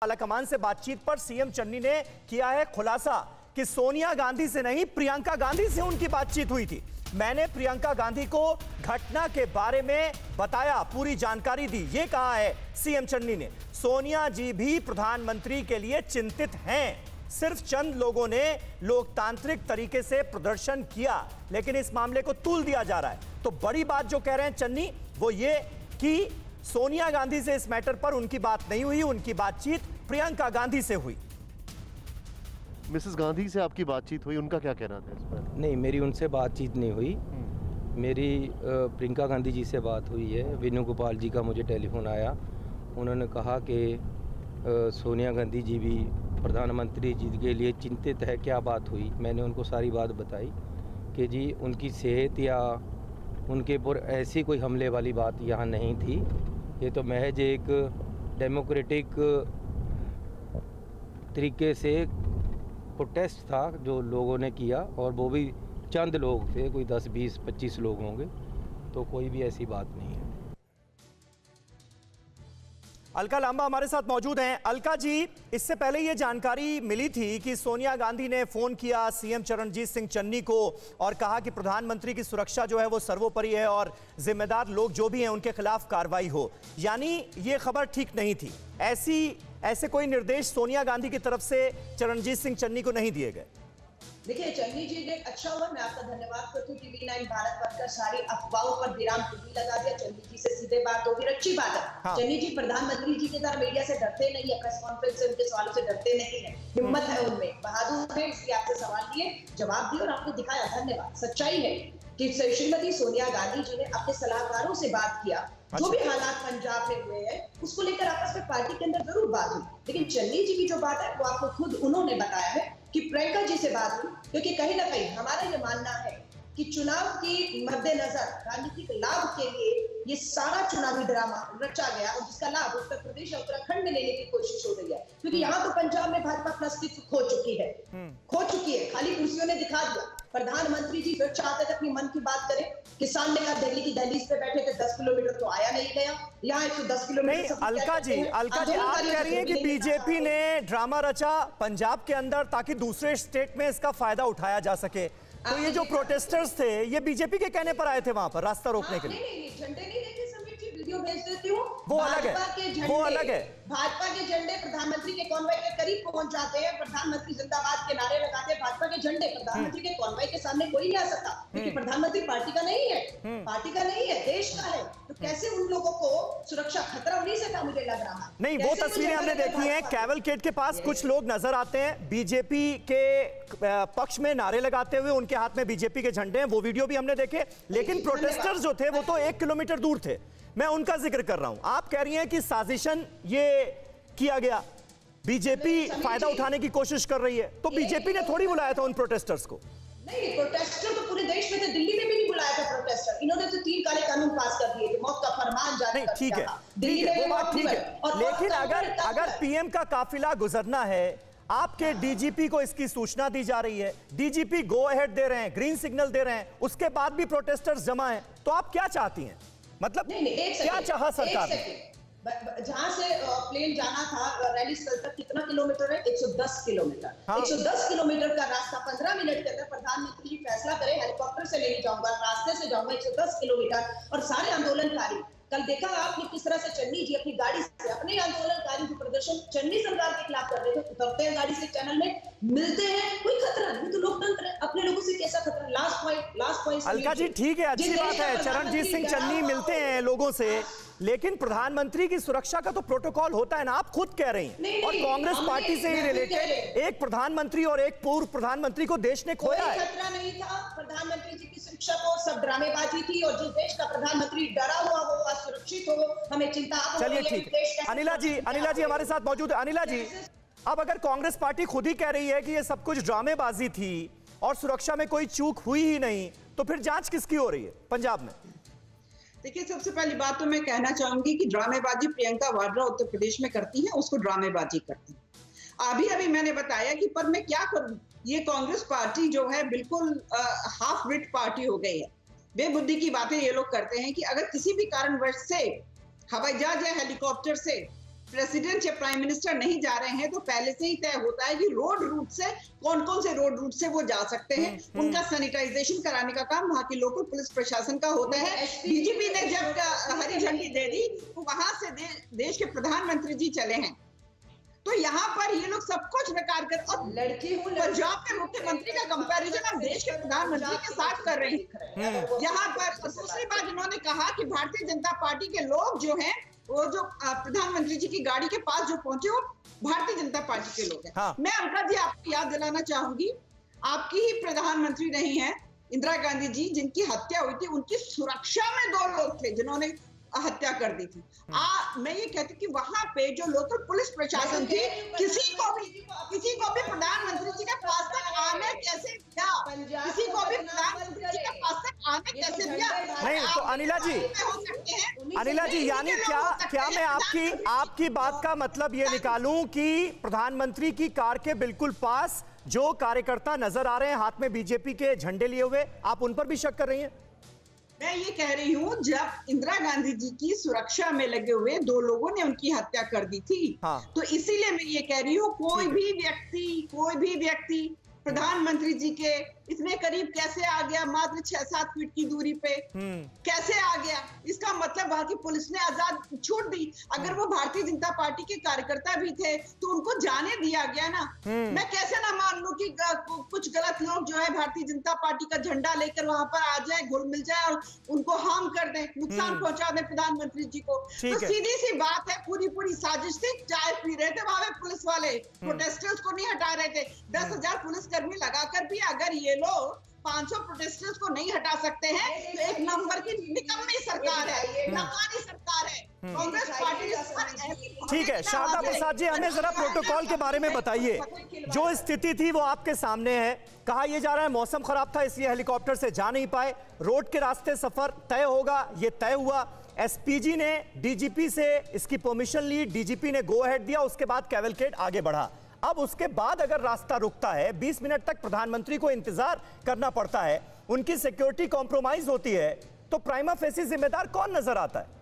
आलाकमान से बातचीत पर सीएम चन्नी ने किया है खुलासा कि सोनिया गांधी से नहीं, प्रियंका गांधी से उनकी बातचीत हुई थी। मैंने प्रियंका गांधी को घटना के बारे में बताया, पूरी जानकारी दी। ये कहा है सीएम चन्नी ने। सोनिया जी भी प्रधानमंत्री के लिए चिंतित हैं। सिर्फ चंद लोगों ने लोकतांत्रिक तरीके से प्रदर्शन किया, लेकिन इस मामले को तूल दिया जा रहा है। तो बड़ी बात जो कह रहे हैं चन्नी, वो ये कि सोनिया गांधी से इस मैटर पर उनकी बात नहीं हुई, उनकी बातचीत प्रियंका गांधी से हुई। मिसेस गांधी से आपकी बातचीत हुई, उनका क्या कहना था इस पर? नहीं, मेरी उनसे बातचीत नहीं हुई। मेरी प्रियंका गांधी जी से बात हुई है। वेणुगोपाल जी का मुझे टेलीफोन आया, उन्होंने कहा कि सोनिया गांधी जी भी प्रधानमंत्री जी के लिए चिंतित है। क्या बात हुई? मैंने उनको सारी बात बताई कि जी उनकी सेहत या उनके ऊपर ऐसी कोई हमले वाली बात यहाँ नहीं थी। ये तो महज एक डेमोक्रेटिक तरीके से प्रोटेस्ट था जो लोगों ने किया, और वो भी चंद लोग थे, कोई 10, 20, 25 लोग होंगे। तो कोई भी ऐसी बात नहीं है। अलका लांबा हमारे साथ मौजूद हैं। अलका जी, इससे पहले ये जानकारी मिली थी कि सोनिया गांधी ने फोन किया सीएम चरणजीत सिंह चन्नी को और कहा कि प्रधानमंत्री की सुरक्षा जो है वो सर्वोपरि है और जिम्मेदार लोग जो भी हैं उनके खिलाफ कार्रवाई हो। यानी ये खबर ठीक नहीं थी। ऐसे कोई निर्देश सोनिया गांधी की तरफ से चरणजीत सिंह चन्नी को नहीं दिए गए। देखिए, चन्नी जी ने अच्छा हुआ, मैं आपका धन्यवाद करती हूँ। TV9 भारत बनकर सारी अफवाहों पर विराम लगा दिया। चन्नी जी से सीधे बात हो, फिर अच्छी बात है। हाँ। चन्नी जी प्रधानमंत्री जी के साथ मीडिया से डरते नहीं है, प्रेस कॉन्फ्रेंस से उनके सवालों से डरते नहीं है। हिम्मत है उनमें, बहादुर है, इसलिए आपसे सवाल दिए, जवाब दिए और आपने दिखाया। धन्यवाद। सच्चाई है कि श्रीमती सोनिया गांधी जी ने अपने सलाहकारों से बात किया। जो भी हालात पंजाब में हुए हैं उसको लेकर आपस में पार्टी के अंदर जरूर बात हुई, लेकिन चन्नी जी की जो बात है वो आपको खुद उन्होंने बताया है कि प्रियंका जी से बात हुई। क्योंकि कहीं ना कहीं हमारा ये मानना है कि चुनाव की मद्देनजर राजनीतिक लाभ के लिए ये सारा चुनावी ड्रामा रचा गया, और जिसका लाभ उत्तर प्रदेश और उत्तराखंड में लेने की कोशिश हो रही है। क्योंकि यहाँ तो पंजाब में भाजपा अपना अस्तित्व खो चुकी है, खाली कुर्सियों ने दिखा दिया। प्रधानमंत्री जी फिर चाहते थे अपनी मन की बात करें। किसान ने कहा दिल्ली की दहलीज पे बैठे थे, 10 किलोमीटर तो आया नहीं गया, यहाँ 110 किलोमीटर। नहीं, अलका जी आप कह रही हैं कि बीजेपी ने ड्रामा रचा पंजाब के अंदर ताकि दूसरे स्टेट में इसका फायदा उठाया जा सके। तो ये जो प्रोटेस्टर्स थे ये बीजेपी के कहने पर आए थे वहां पर रास्ता रोकने के लिए। नहीं, झंडे नहीं देखे, समीर जी वीडियो भेज देती हूँ। वो अलग है। भाजपा के झंडे प्रधानमंत्री के कॉन्वॉय के करीब पहुंच जाते हैं, प्रधानमंत्री जिंदाबाद के नारे लगाते हैं। भाजपा के झंडे प्रधानमंत्री के कॉन्वॉय के सामने कोई नहीं आ सकता, क्योंकि प्रधानमंत्री पार्टी का नहीं है, देश का है। तो कैसे उन लोगों को सुरक्षा खतरा नहीं सका, मुझे लग रहा है। नहीं, वो तस्वीरें हमने देखी हैं। कैवलकेड के पास कुछ लोग नजर आते हैं बीजेपी के पक्ष में नारे लगाते हुए, उनके हाथ में बीजेपी के झंडे हैं। वो वीडियो भी हमने देखे, लेकिन प्रोटेस्टर्स जो थे वो तो 1 किलोमीटर दूर थे। मैं उनका जिक्र कर रहा हूं। आप कह रही हैं कि साजिशन ये किया गया, बीजेपी फायदा उठाने की कोशिश कर रही है। तो बीजेपी ने थोड़ी बुलाया था उन प्रोटेस्टर्स को। नहीं, प्रोटेस्टर तो पूरे देश में थे, दिल्ली में भी नहीं बुलाया था प्रोटेस्टर। इन्होंने तो 3 काले कानून पास कर दिए थे, मौत का फरमान जारी कर दिया। ठीक है, वो बात ठीक है, लेकिन अगर पीएम का काफिला गुजरना है, आपके डीजीपी को इसकी सूचना दी जा रही है, डीजीपी गो अहेड दे रहे हैं, ग्रीन सिग्नल दे रहे हैं, उसके बाद भी प्रोटेस्टर्स जमा हैं, तो आप क्या चाहती हैं? मतलब क्या चाहा सरकार ने? जहां से प्लेन जाना था रैली स्थल तक कितना किलोमीटर है? 110 किलोमीटर। हाँ। 110 किलोमीटर का रास्ता 15 मिनट के अंदर प्रधानमंत्री जी फैसला करें हेलीकॉप्टर से लेने जाऊंगा, रास्ते से जाऊंगा 110 किलोमीटर। और सारे आंदोलनकारी, कल देखा आपने किस तरह से चन्नी जी अपनी गाड़ी से अपने आंदोलनकारी जो प्रदर्शन चन्नी सरकार के खिलाफ कर रहे थे, उतरते हैं गाड़ी से, चैनल में मिलते हैं, कोई खतरा नहीं। तो लोकतंत्र है, अपने लोगों से कैसा खतरा? लास्ट पॉइंट अलका जी, ठीक है, अच्छी बात है, चरणजीत सिंह चन्नी मिलते हैं लोगों से, लेकिन प्रधानमंत्री की सुरक्षा का तो प्रोटोकॉल होता है ना, आप खुद कह रही हैं। और कांग्रेस पार्टी से ही रिलेटेड एक प्रधानमंत्री और एक पूर्व प्रधानमंत्री को देश ने खोया है। खतरा नहीं था प्रधानमंत्री जी की सुरक्षा को, सब ड्रामेबाजी थी। और जिस देश का प्रधानमंत्री डरा हुआ हो, असुरक्षित हो, हमें चिंता। चलिए ठीक है, अनिला जी हमारे साथ मौजूद है। अनिला जी, अब अगर कांग्रेस पार्टी खुद ही कह रही है कि ये सब कुछ ड्रामेबाजी थी और सुरक्षा में कोई चूक हुई ही नहीं, तो फिर जांच किसकी हो रही है पंजाब में? देखिए, सबसे पहली बात तो मैं कहना चाहूंगी कि ड्रामेबाजी प्रियंका वाड्रा उत्तर प्रदेश में करती है, उसको ड्रामेबाजी करती है। अभी मैंने बताया कि पर मैं क्या करूं, ये कांग्रेस पार्टी जो है बिल्कुल हाफ विट पार्टी हो गई है। बेबुद्धि की बातें ये लोग करते हैं कि अगर किसी भी कारणवश से हवाई जहाज या हेलीकॉप्टर से प्रेसिडेंट या प्राइम मिनिस्टर नहीं जा रहे हैं तो पहले से ही तय होता है कि रोड रूट से कौन कौन से रोड रूट से वो जा सकते हैं। उनका सैनिटाइजेशन कराने का काम वहाँ की लोकल पुलिस प्रशासन का होता है। डीजीपी ने जब हरी झंडी दे दी तो वहां से देश के प्रधानमंत्री जी चले हैं। तो यहाँ पर ये लोग सब कुछ नकार कर, और पंजाब के मुख्यमंत्री का कंपैरिजन हम देश के प्रधानमंत्री के साथ कर रहे हैं यहाँ पर। दूसरी बात इन्होंने कहा कि भारतीय जनता पार्टी के लोग जो हैं वो जो प्रधानमंत्री जी की गाड़ी के पास जो पहुंचे वो भारतीय जनता पार्टी के लोग हैं। हाँ। मैं अलका जी आपको याद दिलाना चाहूंगी, आपकी ही प्रधानमंत्री रही हैं इंदिरा गांधी जी, जिनकी हत्या हुई थी, उनकी सुरक्षा में 2 लोग थे जिन्होंने हत्या कर दी थी। मैं ये कहती कि वहां पे जो लोकल पुलिस प्रशासन थी, किसी को भी प्रधानमंत्री जी के पास तक आने कैसे दिया, किसी को भी प्रधानमंत्री जी के पास तक आने कैसे दिया? नहीं तो अनिला जी यानी क्या मैं आपकी बात का मतलब ये निकालूं कि प्रधानमंत्री की कार के बिल्कुल पास जो कार्यकर्ता नजर आ रहे हैं हाथ में बीजेपी के झंडे लिए हुए, आप उन पर भी शक कर रही हैं? मैं ये कह रही हूँ, जब इंदिरा गांधी जी की सुरक्षा में लगे हुए 2 लोगों ने उनकी हत्या कर दी थी। हाँ। तो इसीलिए मैं ये कह रही हूँ, कोई भी व्यक्ति प्रधानमंत्री जी के इतने करीब कैसे आ गया, मात्र 6-7 फीट की दूरी पे कैसे आ गया? इसका मतलब वहां की पुलिस ने आजाद छूट दी। अगर वो भारतीय जनता पार्टी के कार्यकर्ता भी थे तो उनको जाने दिया गया ना। मैं कैसे ना मान लूं कि कुछ गलत लोग जो है भारतीय जनता पार्टी का झंडा लेकर वहां पर आ जाए, घुल मिल जाए और उनको हार्म कर दे, नुकसान पहुंचा दे प्रधानमंत्री जी को। तो सीधी सी बात है, पूरी साजिश थी। चाय पी रहे थे वहां पे पुलिस वाले, प्रोटेस्टर्स को नहीं हटा रहे थे। 10,000 पुलिसकर्मी लगाकर भी अगर ये लोग 500 प्रोटेस्टर्स को नहीं हटा सकते हैं तो एक नंबर की निकम्मी सरकार है, नाकानी सरकार है कांग्रेस पार्टी। ठीक है शारदा प्रसाद जी, हमें जरा प्रोटोकॉल के बारे में बताइए। जो स्थिति थी वो आपके सामने है। कहा यह जा रहा है मौसम खराब था इसलिए हेलीकॉप्टर से जा नहीं पाए, रोड के रास्ते सफर तय होगा ये तय हुआ। एसपीजी ने डीजीपी से इसकी परमिशन ली, डीजीपी ने गो अहेड दिया, उसके बाद कैवलकेड आगे बढ़ा। अब उसके बाद अगर रास्ता रुकता है, 20 मिनट तक प्रधानमंत्री को इंतजार करना पड़ता है, उनकी सिक्योरिटी कॉम्प्रोमाइज होती है, तो प्राइमा फेसी जिम्मेदार कौन नजर आता है?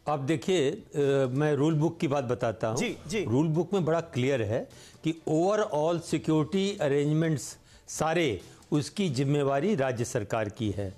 आप देखिए, मैं रूल बुक की बात बताता हूं। जी। रूल बुक में बड़ा क्लियर है कि ओवरऑल सिक्योरिटी अरेंजमेंट्स सारे उसकी जिम्मेवारी राज्य सरकार की है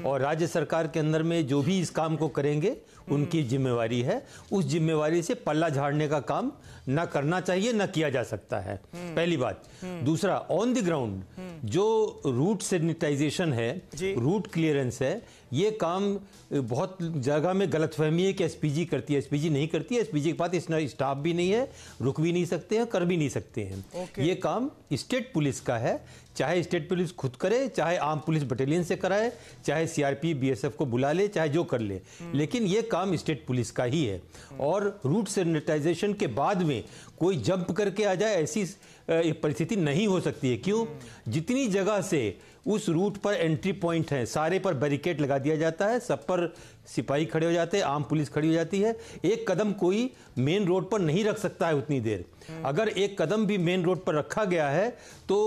और राज्य सरकार के अंदर में जो भी इस काम को करेंगे उनकी जिम्मेवारी है। उस जिम्मेवारी से पल्ला झाड़ने का काम ना करना चाहिए, ना किया जा सकता है, पहली बात। दूसरा, ऑन द ग्राउंड जो रूट सैनिटाइजेशन है, रूट क्लियरेंस है, ये काम बहुत जगह में गलतफहमी है कि एसपीजी करती है, एसपीजी नहीं करती है। एसपीजी के पास इतना स्टाफ भी नहीं है, रुक भी नहीं सकते हैं, कर भी नहीं सकते हैं। ये काम स्टेट पुलिस का है, चाहे स्टेट पुलिस खुद करे, चाहे आर्म पुलिस बटालियन से कराए, चाहे सीआरपी बीएसएफ को बुला ले, चाहे जो कर ले, लेकिन ये काम स्टेट पुलिस का ही है। और रूट सैनिटाइजेशन के बाद में कोई जंप करके आ जाए ऐसी परिस्थिति नहीं हो सकती है। क्यों? जितनी जगह से उस रूट पर एंट्री पॉइंट है सारे पर बैरिकेड लगा दिया जाता है, सब पर सिपाही खड़े हो जाते हैं, आर्म पुलिस खड़ी हो जाती है। एक कदम कोई मेन रोड पर नहीं रख सकता है उतनी देर। अगर एक कदम भी मेन रोड पर रखा गया है तो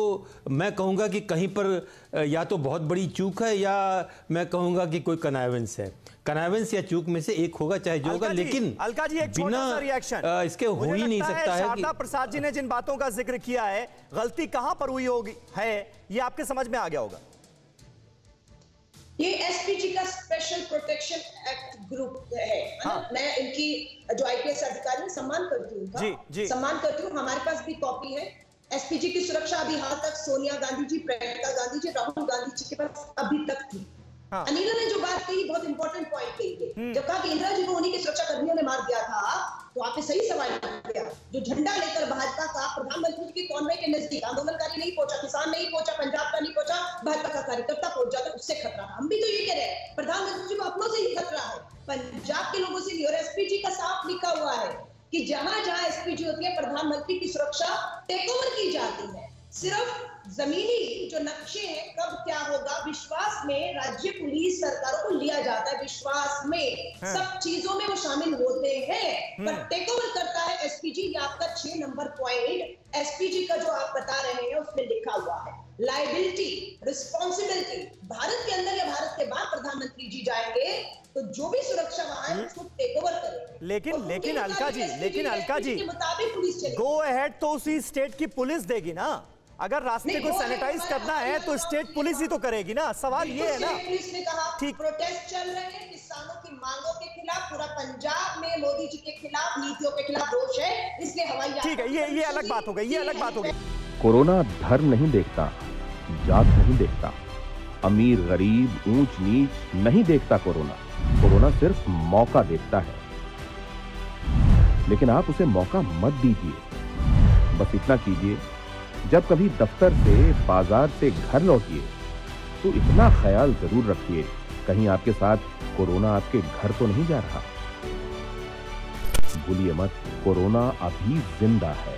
मैं कहूँगा कि कहीं पर या तो बहुत बड़ी चूक है या मैं कहूँगा कि कोई कनाइवेंस है। कनाइवेंस या चूक में से एक होगा, चाहे जो होगा, लेकिन अलका जी एक छोटा सा रिएक्शन इसके हो ही नहीं सकता है। शारदा प्रसाद जी ने जिन बातों का जिक्र किया है, गलती कहां पर हुई होगी है ये आपके समझ में आ गया होगा। ये एसपीजी का स्पेशल प्रोटेक्शन एक्ट ग्रुप है। हाँ। मैं इनकी जो आईपीएस अधिकारी सम्मान करती हूँ, सम्मान करती हूँ। हमारे पास भी कॉपी है। एसपीजी की सुरक्षा अभी हाल तक सोनिया गांधी जी, प्रियंका गांधी जी, राहुल गांधी जी के पास अभी तक थी। हाँ। अनिला ने जो बात कही बहुत इंपॉर्टेंट पॉइंट कही, जब कहा कि इंदिरा जी को उन्हीं के सुरक्षा कर्मियों ने मार दिया था, तो आपने सही सवाल किया। जो झंडा लेकर भाजपा का प्रधानमंत्री की कॉन्वे के नजदीक आंदोलनकारी नहीं पहुंचा, किसान नहीं पहुंचा, पंजाब का नहीं पहुंचा, भाजपा का कार्यकर्ता पहुंच जाता, उससे खतरा। हम भी तो ये कह रहे हैं, प्रधानमंत्री जी को अपनों से ही खतरा है, पंजाब के लोगों से भी। और एसपीजी का साफ लिखा हुआ है कि जहां जहां एसपीजी होती है, प्रधानमंत्री की सुरक्षा टेक ओवर की जाती है। सिर्फ जमीनी जो नक्शे हैं, कब क्या होगा, विश्वास में राज्य पुलिस सरकारों को लिया जाता है, विश्वास में सब चीजों में वो शामिल होते हैं, पर टेक ओवर करता है एसपीजी। ये आपका 6 नंबर पॉइंट एसपीजी का जो आप बता रहे हैं उसमें लिखा हुआ है। लायबिलिटी, रिस्पॉन्सिबिलिटी, भारत के अंदर या भारत के बाहर प्रधानमंत्री जी जाएंगे तो जो भी सुरक्षा वहां है उसको टेक लेकिन अलका जी गो अहेड तो उसी स्टेट की पुलिस देगी ना। अगर रास्ते को सैनिटाइज करना है तो स्टेट पुलिस ही तो करेगी ना। सवाल ये है ना। पुलिस ने कहा ठीक प्रोटेस्ट चल रहे हैं किसानों की मांगों के खिलाफ, पूरा पंजाब में मोदी जी के खिलाफ, नीतियों के खिलाफ रोष है, इसलिए हवाई ठीक है, ये अलग बात हो गई, कोरोना धर्म नहीं देखता, जात नहीं देखता, अमीर गरीब ऊंच नीच नहीं देखता। कोरोना सिर्फ मौका देखता है, लेकिन आप उसे मौका मत दीजिए। बस इतना कीजिए, जब कभी दफ्तर से बाजार से घर लौटिए तो इतना ख्याल जरूर रखिए कहीं आपके साथ कोरोना आपके घर तो नहीं जा रहा। भूलिए मत, कोरोना अभी जिंदा है।